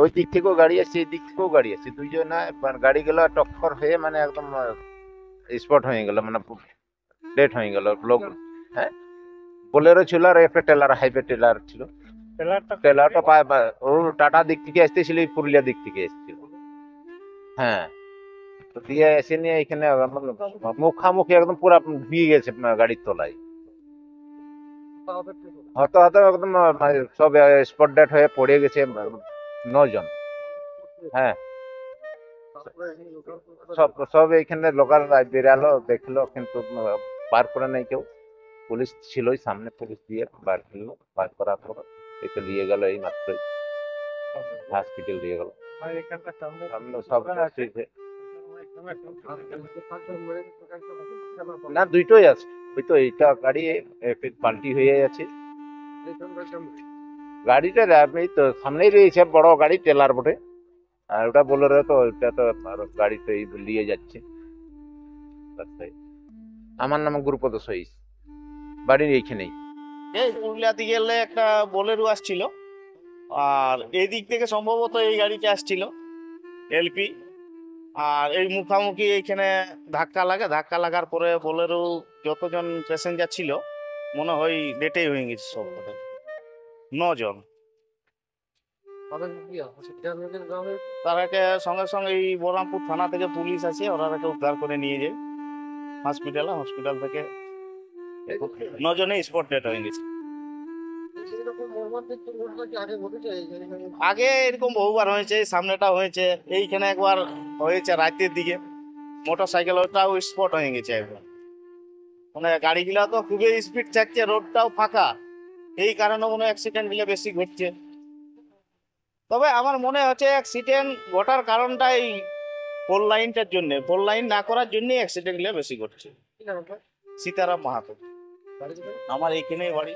ওই দিক থেকেও গাড়ি আসছে, এই দিক থেকেও গাড়ি আসছে, দুইজন গাড়ি গেল টক্কর হয়ে মানে একদম স্পট হয়ে গেল, মানে ডেট হয়ে গেল লোক। হ্যাঁ, বোলেরো ছিল আর একটা টেলার, হাইপে টেলার ছিল। টেলারটা ও টাটা দিক থেকে আসতেছিল, পুরুলিয়া দিক থেকে এসেছিল। হ্যাঁ, তো দিয়ে এসে নিয়ে এখানে মুখামুখি একদম পুরো ধুয়ে গেছে গাড়ির তলায়। হয়তো হয়তো একদম সব স্পট ডেট হয়ে পড়ে গেছে 9 জন। হ্যাঁ, সব সব এখানে লোকাল বেরালো, দেখলো, কিন্তু বার করে নাই কেউ। পুলিশ ছিলই সামনে, পুলিশ দিয়ে বার করলো, বার করার পর একে নিয়ে গেল, এই মাত্রই হসপিটাল দিয়ে গেল। সামনে সব ঠিক আছে। না, দুইটোই আছে, ওই তো এইটা গাড়ি পাল্টি হয়ে আছে। গাড়িটা এই তো সামনেই রয়েছে, বড় গাড়ি টেলার বটে। আর ওটা বোলেরো, তো ওটা তো আরো গাড়ি তো এই নিয়ে যাচ্ছে রাস্তায়। আমার নাম গুরুপদ সহিস, বাড়ির এইখানেই। এই পুরুলিয়া দিকে গেলে একটা বোলেরো আসছিল, আর এই দিক থেকে সম্ভবত এই গাড়িটা আসছিল এলপি। আর এই মুখামুখি এইখানে ধাক্কা লাগার পরে বোলেরো যতজন প্যাসেঞ্জার ছিল মনে হয় ডেটেই হয়ে গেছে সব কটা। 9 জন। তারাকে সঙ্গে সঙ্গে এই বহরমপুর থানা থেকে পুলিশ আছে, ওনারাকে উদ্ধার করে নিয়ে যায় হসপিটাল থেকে 9 জনে স্পট ডেট হয়ে গেছে। আগে এরকম বহুবার হয়েছে, সামনেটা হয়েছে, এইখানে একবার হয়েছে রাতের দিকে, মোটর সাইকেল, ওটাও স্পট হয়ে গেছে একবার। মানে গাড়িগুলা তো খুবই স্পিড থাকছে, রোডটাও ফাঁকা, এই কারণে মনে হয় অ্যাক্সিডেন্ট গুলো বেশি ঘটছে। তবে আমার মনে হচ্ছে অ্যাক্সিডেন্ট ঘটার কারণটা এই ফোর লাইনটার জন্য, ফোর লাইন না করার জন্যই অ্যাক্সিডেন্ট গুলো বেশি ঘটছে। সীতারাম মাহাতো, আমার এইখানেই বাড়ি।